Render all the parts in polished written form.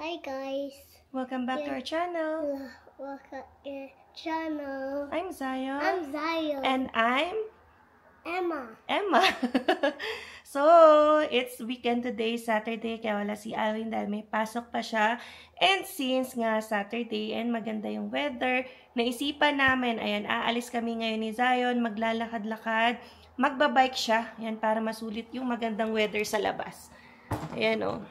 Hi guys. Welcome back to our channel. Welcome to our channel. I'm Zion. I'm Zion. And I'm Emma. Emma. So, it's weekend today, Saturday, kaya wala si Alvin dahil may pasok pa siya. And since nga Saturday and maganda yung weather, naisipan namin, ayan, aalis kami ngayon ni Zion, maglalakad-lakad, magbabike siya, ayan, para masulit yung magandang weather sa labas. Ayan o.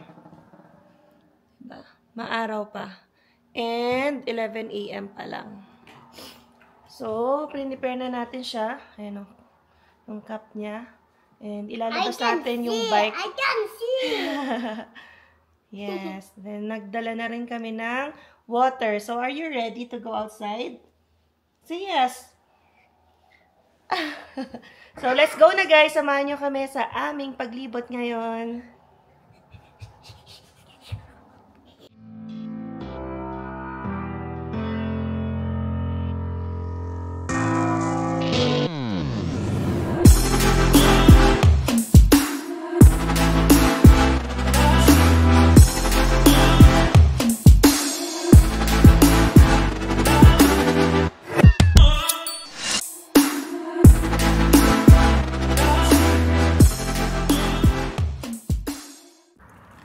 Diba? Maaraw pa. And 11 AM pa lang. So, prepare na natin siya. Ayan o. Yung cup niya. And ilalabas natin yung bike. I can see. Yes. Then, nagdala na rin kami ng water. So, are you ready to go outside? Say yes. So, let's go na guys. Samahan nyo kami sa aming paglibot ngayon.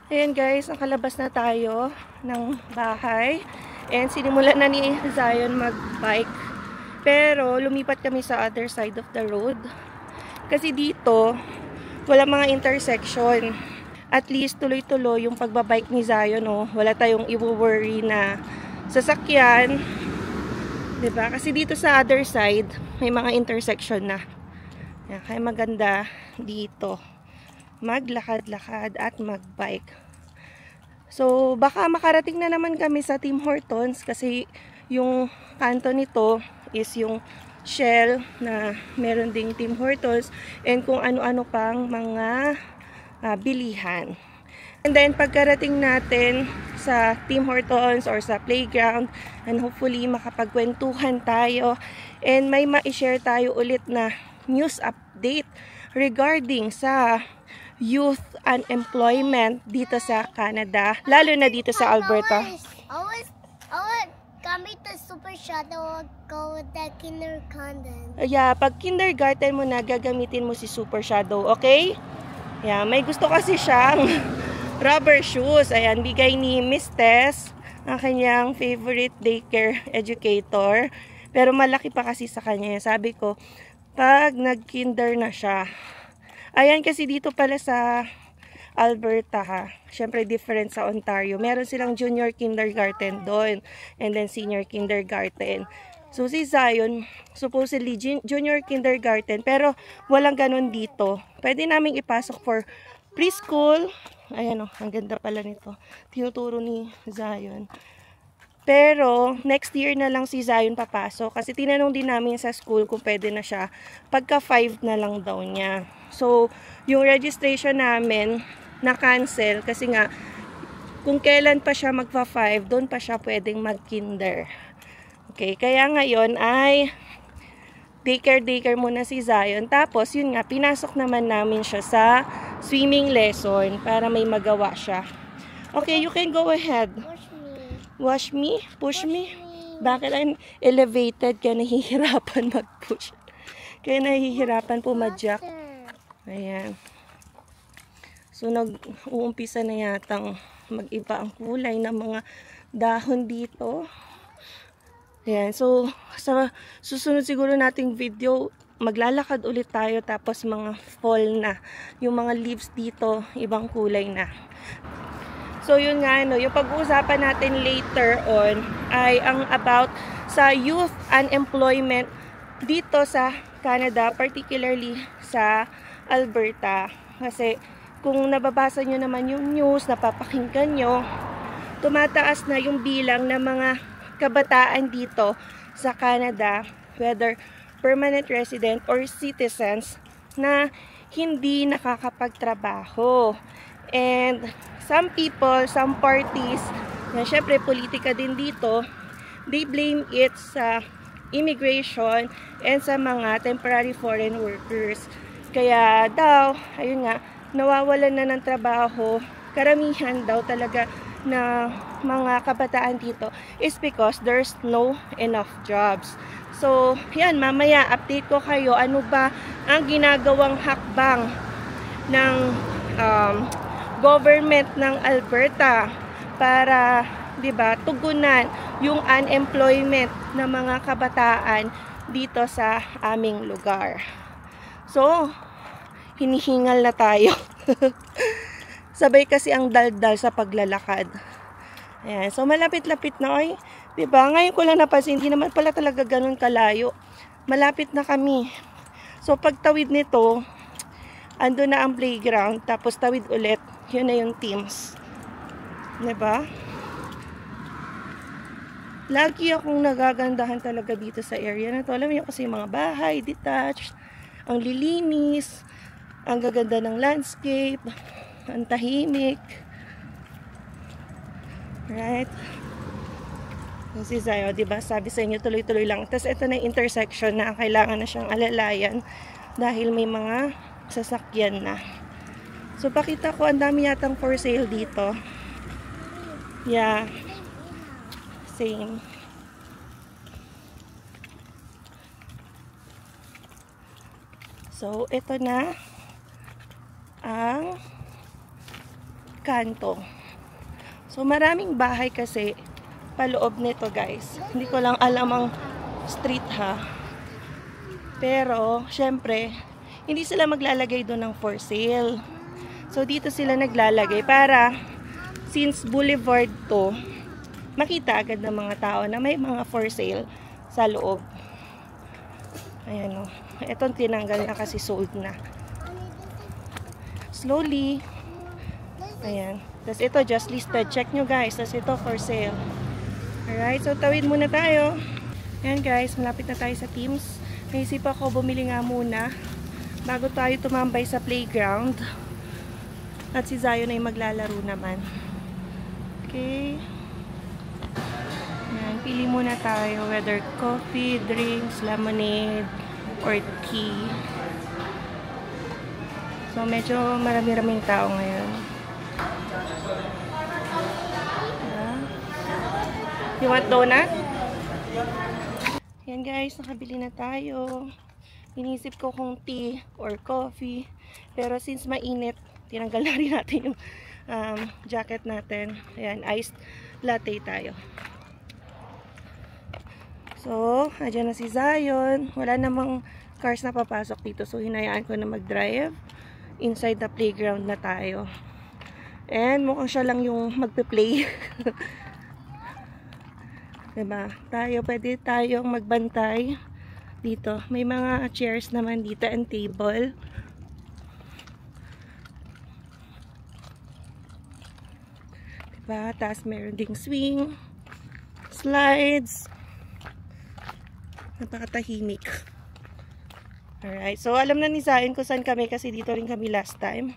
Ayan guys, nakalabas na tayo ng bahay. And sinimulan na ni Zion mag-bike. Pero lumipat kami sa other side of the road. Kasi dito, wala mga intersection. At least tuloy-tuloy yung pagbabike ni Zion. Oh. Wala tayong i-worry na sasakyan. Diba? Kasi dito sa other side, may mga intersection na. Ayan, kaya maganda dito maglakad-lakad at magbike. So, baka makarating na naman kami sa Tim Hortons kasi yung kanto nito is yung Shell na meron ding Tim Hortons and kung ano-ano pang mga bilihan. And then, pagkarating natin sa Tim Hortons or sa playground and hopefully makapagkwentuhan tayo and may ma-share tayo ulit na news update regarding sa youth unemployment dito sa Canada, lalo na dito sa Alberta. Always kami to Super Shadow go with the kindergarten. Yeah, pag kindergarten mo na, gagamitin mo si Super Shadow, okay? Yeah, may gusto kasi siyang rubber shoes. Ayan, bigay ni Miss Tess, ang kanyang favorite daycare educator. Pero malaki pa kasi sa kanya. Sabi ko, pag nag-kinder na siya, ayan kasi dito pala sa Alberta ha. Siyempre different sa Ontario. Meron silang junior kindergarten doon. And then senior kindergarten. So si Zion, supposedly junior kindergarten. Pero walang ganun dito. Pwede naming ipasok for preschool. Ayan o, ang ganda pala nito. Tinuturo ni Zion. Pero, next year na lang si Zion papasok. Kasi tinanong din namin sa school kung pwede na siya. Pagka 5 na lang daw niya. So, yung registration namin, na-cancel. Kasi nga, kung kailan pa siya magpa-5, doon pa siya pwedeng mag-kinder. Okay, kaya ngayon ay daycare muna si Zion. Tapos, yun nga, pinasok naman namin siya sa swimming lesson para may magawa siya. Okay, you can go ahead. Wash me? Push me? Bakit I'm elevated kaya nahihirapan mag-push? Kaya nahihirapan pumadyak. Ayan. So, nag-uumpisa na yatang mag-iba ang kulay ng mga dahon dito. Ayan. So, sa susunod siguro nating video, maglalakad ulit tayo tapos mga fall na. Yung mga leaves dito, ibang kulay na. So, yun nga, no, yung pag-uusapan natin later on ay ang about sa youth unemployment dito sa Canada, particularly sa Alberta. Kasi, kung nababasa nyo naman yung news, napapakinggan nyo, tumataas na yung bilang ng mga kabataan dito sa Canada, whether permanent resident or citizens, na hindi nakakapagtrabaho. And some people, some parties, na syempre politika din dito, they blame it sa immigration and sa mga temporary foreign workers. Kaya daw, ayun nga, nawawalan na ng trabaho. Karamihan daw talaga na mga kabataan dito is because there's no enough jobs. So, yan, mamaya update ko kayo ano ba ang ginagawang hakbang ng government ng Alberta para, 'di ba, tugunan yung unemployment ng mga kabataan dito sa aming lugar. So, hinihingal na tayo. Sabay kasi ang daldal sa paglalakad. Ayan. So, malapit-lapit na. Ay, diba? Ngayon ko lang napansin, hindi naman pala talaga ganun kalayo. Malapit na kami. So, pagtawid nito, ando na ang playground. Tapos, tawid ulit. Yun na yung teams. Diba? Lagi akong nagagandahan talaga dito sa area na to. Alam niyo kasi yung mga bahay, detached, ang lilinis, ang gaganda ng landscape, ang tahimik. Right? Si Zayo, diba? Sabi sa inyo, tuloy-tuloy lang. Tapos ito na yung intersection na kailangan na siyang alalayan dahil may mga sasakyan na. So, pakita ko, ang dami yatang for sale dito. Yeah. Same. So, ito na ang kanto. So, maraming bahay kasi paloob nito, guys. Hindi ko lang alam ang street, ha. Pero, syempre, hindi sila maglalagay doon ng for sale. So, dito sila naglalagay para, since boulevard to, makita agad ng mga tao na may mga for sale sa loob. Ayan, o. Itong tinanggal na kasi sold na. Slowly. Ayan. Tapos ito, just listed. Check nyo, guys. Tapos ito, for sale. Alright, so tawid muna tayo. Ayan, guys. Malapit na tayo sa Teams. Naisip ako, bumili nga muna bago tayo tumambay sa playground. At si Zion ay maglalaro naman. Okay. Ayan, pili muna tayo. Whether coffee, drinks, lemonade, or tea. So, medyo marami-raming tao ngayon. You want donut? Yan guys, nakabili na tayo. Inisip ko kung tea or coffee. Pero since mainit, tinanggal na rin natin yung jacket natin. Ayan, iced latte tayo. So, andyan na si Zion. Wala namang cars na papasok dito. So, hinayaan ko na mag-drive. Inside the playground na tayo. And mukhang siya lang yung magpe-play. Diba? Pwede tayong magbantay dito. May mga chairs naman dito and table. Diba? Tapos meron ding swing, slides. Napakatahimik. Alright. So, alam na ni Zain kung saan kami kasi dito rin kami last time.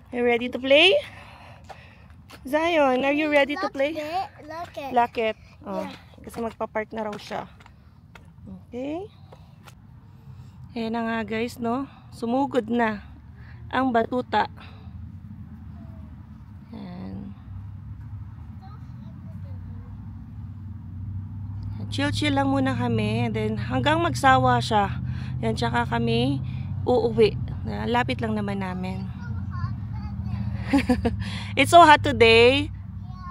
Are you ready to play? Zion, are you ready to play? Lock it. Lock it. Oh, Yeah. kasi magpa-park na raw siya. Okay. Ayan na nga guys, no? Sumugod na ang batuta. Ayan. Chill-chill lang muna kami. And then, hanggang magsawa siya. Yan, tsaka kami uuwi. Lapit lang naman namin. It's so hot today.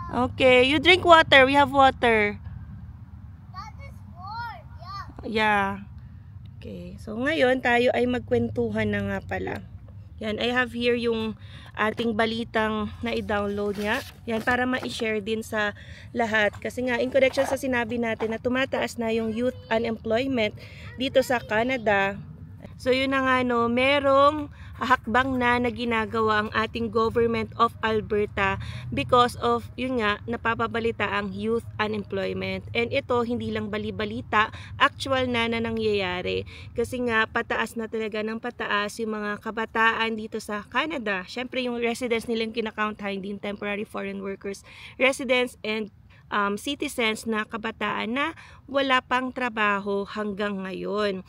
Okay, you drink water. We have water. That is warm. Yeah. Yeah. Okay, so ngayon tayo ay magkwentuhan na nga pala. Yan, I have here yung ating balitang na i-download nga. Yan, para ma-share din sa lahat. Kasi nga, in connection sa sinabi natin na tumataas na yung youth unemployment dito sa Canada. So, yun na nga, no, merong hakbang na ginagawa ang ating government of Alberta because of, yun nga, napapabalita ang youth unemployment. And ito, hindi lang bali-balita, actual na nangyayari. Kasi nga, pataas na talaga ng pataas yung mga kabataan dito sa Canada. Siyempre, yung residents nilang kinakount, hindi yung temporary foreign workers, residents and citizens na kabataan na wala pang trabaho hanggang ngayon.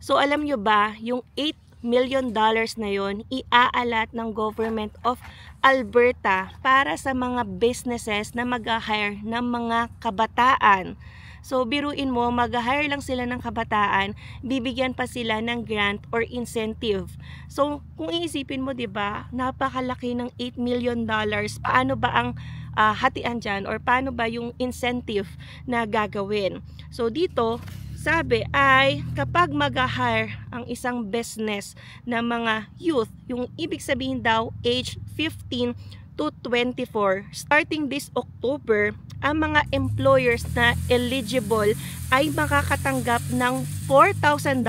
So, alam nyo ba, yung 8 million na yon iaalat ng Government of Alberta para sa mga businesses na mag-hire ng mga kabataan. So, biruin mo, mag-hire lang sila ng kabataan, bibigyan pa sila ng grant or incentive. So, kung iisipin mo, 'di ba, napakalaki ng $8 million. Paano ba ang hatian dyan or paano ba yung incentive na gagawin? So, dito, sabi ay kapag mag-hire ang isang business na mga youth, yung ibig sabihin daw age 15 to 24, starting this October, ang mga employers na eligible ay makakatanggap ng $4,000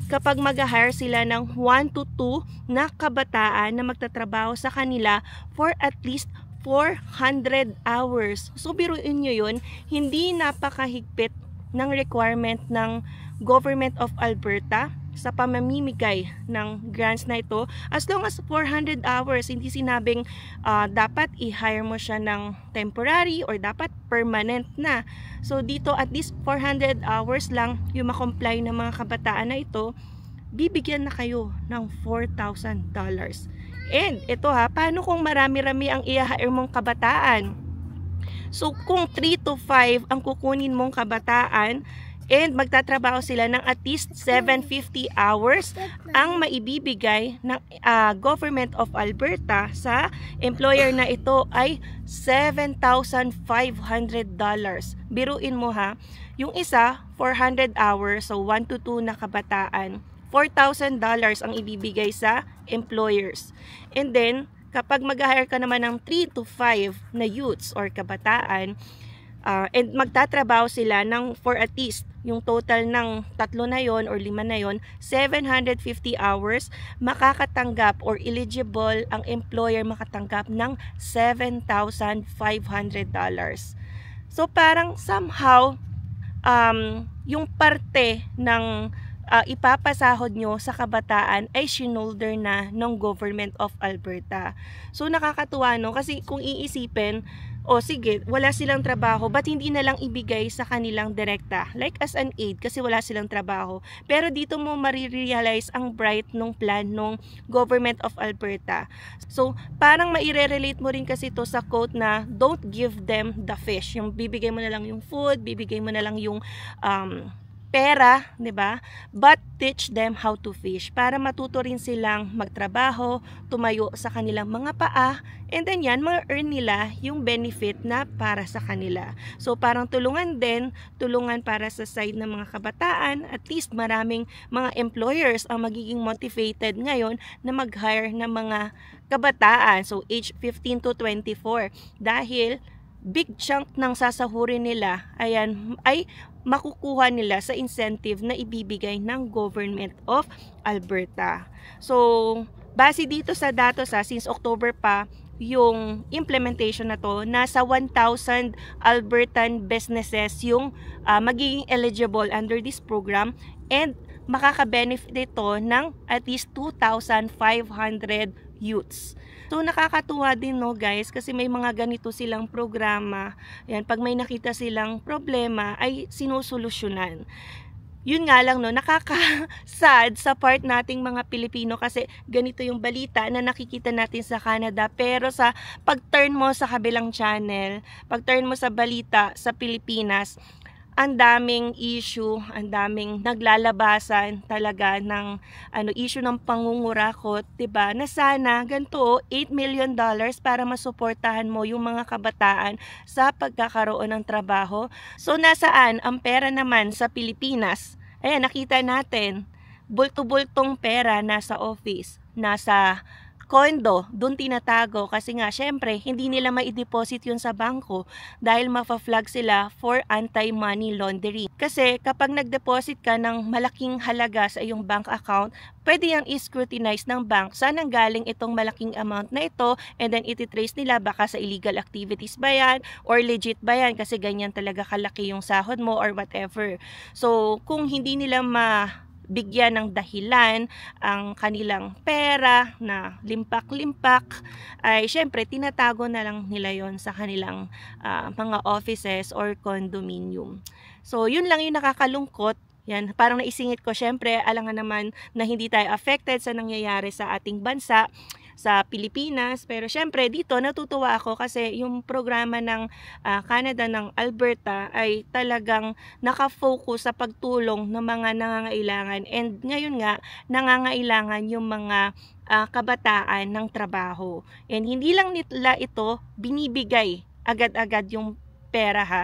kapag mag-hire sila ng 1 to 2 na kabataan na magtatrabaho sa kanila for at least 400 hours. So, biruin nyo yun, hindi napakahigpit ng requirement ng Government of Alberta sa pamamimigay ng grants na ito. As long as 400 hours, hindi sinabing dapat i-hire mo siya ng temporary or dapat permanent na. So dito at least 400 hours lang yung makomply ng mga kabataan na ito, bibigyan na kayo ng $4,000. And ito paano kung marami-rami ang i-hire mong kabataan? So kung 3 to 5 ang kukunin mong kabataan, and magtatrabaho sila ng at least 750 hours, ang maibibigay ng Government of Alberta sa employer na ito ay $7,500. Biruin mo yung isa 400 hours, so 1 to 2 na kabataan, $4,000 ang ibibigay sa employers. And then kapag mag-hire ka naman ng 3 to 5 na youths or kabataan, and magtatrabaho sila for at least yung total ng 3 na yon or 5 na yon, 750 hours, makakatanggap or eligible ang employer makatanggap ng $7,500. So parang somehow yung parte ng ipapasahod nyo sa kabataan ay shinolder na ng Government of Alberta. So nakakatuwa, no? Kasi kung iisipin, sige, wala silang trabaho, ba't hindi na lang ibigay sa kanilang direkta? Like as an aid, kasi wala silang trabaho. Pero dito mo marirealize ang bright nung plan nung Government of Alberta. So, parang maire-relate mo rin kasi to sa quote na, don't give them the fish. Yung bibigay mo na lang yung food, bibigay mo na lang yung pera, 'di ba? But teach them how to fish para matuto rin silang magtrabaho, tumayo sa kanilang mga paa, and then yan, ma-earn nila yung benefit na para sa kanila. So parang tulungan para sa side ng mga kabataan, at least maraming mga employers ang magiging motivated ngayon na mag-hire ng mga kabataan, so age 15 to 24, dahil big chunk ng sasahurin nila ay makukuha nila sa incentive na ibibigay ng Government of Alberta. So, base dito sa datos since October pa yung implementation na to, nasa 1,000 Albertan businesses yung magiging eligible under this program, and makaka-benefit ito ng at least 2,500 youths. So nakakatuwa din, no guys, kasi may mga ganito silang programa. Yan, pag may nakita silang problema ay sinusolusyonan. Yun nga lang, no, nakaka-sad sa part nating mga Pilipino kasi ganito yung balita na nakikita natin sa Canada, pero sa pag-turn mo sa kabilang channel, pag-turn mo sa balita sa Pilipinas, ang daming issue, ang daming naglalabasan talaga ng issue ng pangungurakot, 'di ba? Na sana ganito, $8 million para masuportahan mo yung mga kabataan sa pagkakaroon ng trabaho. So nasaan ang pera naman sa Pilipinas? Ayan, nakita natin, bulto-bultong pera nasa office, nasa kondo, doon tinatago kasi nga syempre hindi nila mai-deposit yun sa bangko dahil mafa-flag sila for anti-money laundering. Kasi kapag nag-deposit ka ng malaking halaga sa iyong bank account, pwede yang i-scrutinize ng bank saan ang galing itong malaking amount na ito, and then iti-trace nila baka sa illegal activities ba yan or legit ba yan kasi ganyan talaga kalaki yung sahod mo or whatever. So kung hindi nila bigyan ng dahilan ang kanilang pera na limpak-limpak, ay syempre tinatago na lang nila yon sa kanilang mga offices or condominium. So yun lang yung nakakalungkot. Yan, parang naisingit ko, syempre, alangan naman na hindi tayo affected sa nangyayari sa ating bansa, sa Pilipinas. Pero syempre, dito natutuwa ako kasi yung programa ng Canada ng Alberta ay talagang nakafocus sa pagtulong ng mga nangangailangan. And ngayon nga, nangangailangan yung mga kabataan ng trabaho. And hindi lang nila ito binibigay agad-agad yung pera ha.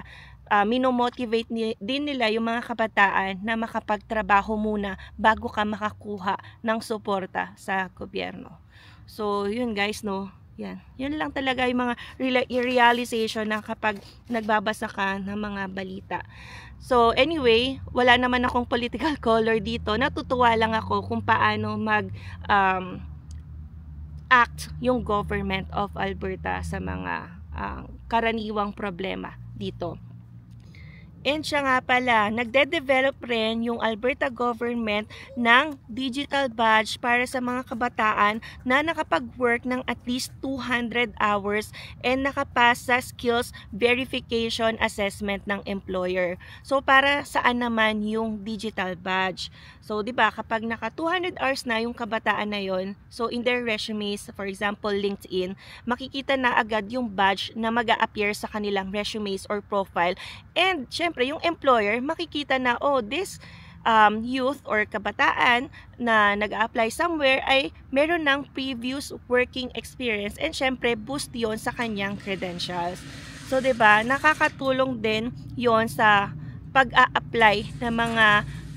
Minomotivate din nila yung mga kabataan na makapagtrabaho muna bago ka makakuha ng suporta sa gobyerno. So, yun guys, no? Yan. Yun lang talaga yung mga realization na kapag nagbabasa ka ng mga balita. So, anyway, wala naman akong political color dito. Natutuwa lang ako kung paano act yung government of Alberta sa mga karaniwang problema dito. And siya nga pala, nagde-develop rin yung Alberta government ng digital badge para sa mga kabataan na nakapag-work ng at least 200 hours and nakapasa skills verification assessment ng employer. So, para saan naman yung digital badge? So, di ba, kapag naka 200 hours na yung kabataan na yon, so in their resumes, for example, LinkedIn, makikita na agad yung badge na mag-a-appear sa kanilang resumes or profile. And, syempre, yung employer, makikita na, oh, this youth or kabataan na nag-a-apply somewhere ay meron ng previous working experience and syempre, boost yon sa kanyang credentials. So, diba, nakakatulong din yon sa pag-a-apply ng mga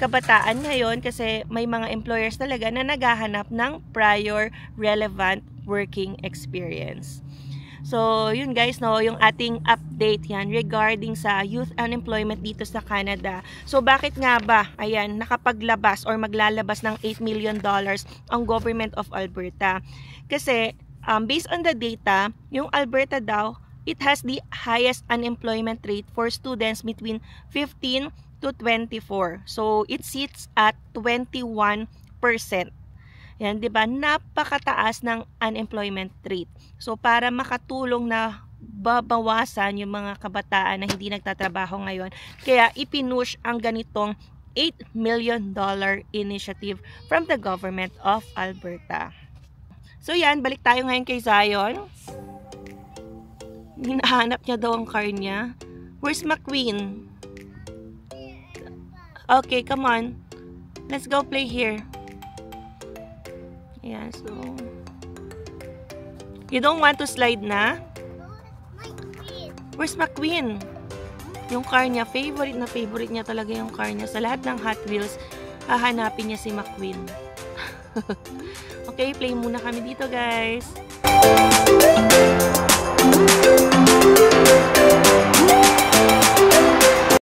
kabataan ngayon kasi may mga employers talaga na naghahanap ng prior relevant working experience. So, yun guys, no, yung ating update yan regarding sa youth unemployment dito sa Canada. So, bakit nga ba, ayan, nakapaglabas or maglalabas ng $8 million ang government of Alberta? Kasi, based on the data, yung Alberta daw, it has the highest unemployment rate for students between 15 to 24. So, it sits at 21%. Yan, 'di ba? Napakataas ng unemployment rate. So, para makatulong na babawasan yung mga kabataan na hindi nagtatrabaho ngayon, kaya ipinush ang ganitong $8 million initiative from the government of Alberta. So, yan, balik tayo ngayon kay Zion. Hinahanap niya daw ang car niya. Where's McQueen? Okay, come on. Let's go play here. Ayan, so... You don't want to slide na? Where's McQueen? Yung car niya, favorite niya talaga yung car niya. Sa lahat ng Hot Wheels, hahanapin niya si McQueen. Okay, play muna kami dito, guys.